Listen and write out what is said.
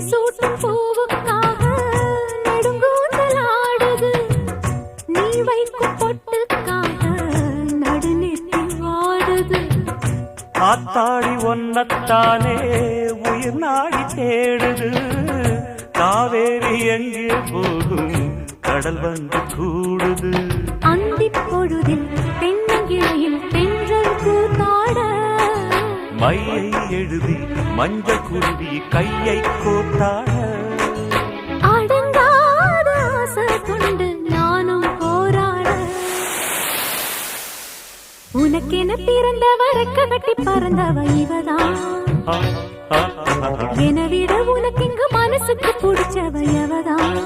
சூட்டும் பூவுக்காக நெடுங்கூந்தலாடுது. நீ வைக்கும் பொட்டுக்காக நடுநெத்தி வாடுது. ஆத்தாடி ஒன்னத்தானே உயிர் நாடி தேடுது. காவேரி எங்கே போகும் கடல் வந்து கூடுது. அந்திப் பொழுதில் தென்னங்கிளையில் தென்றல் கூத்தாட மையை எழுதி மஞ்சள் குருவி கையை கோத்தாட அடங்காத ஆசை கொண்டு நானும் போராட. உனக்கென பிறந்தவ ரெக்க கட்டி பறந்தவ இவதான். என விட உனக்கு இங்கு மனசுக்கு பிடிச்சவ எவதான்.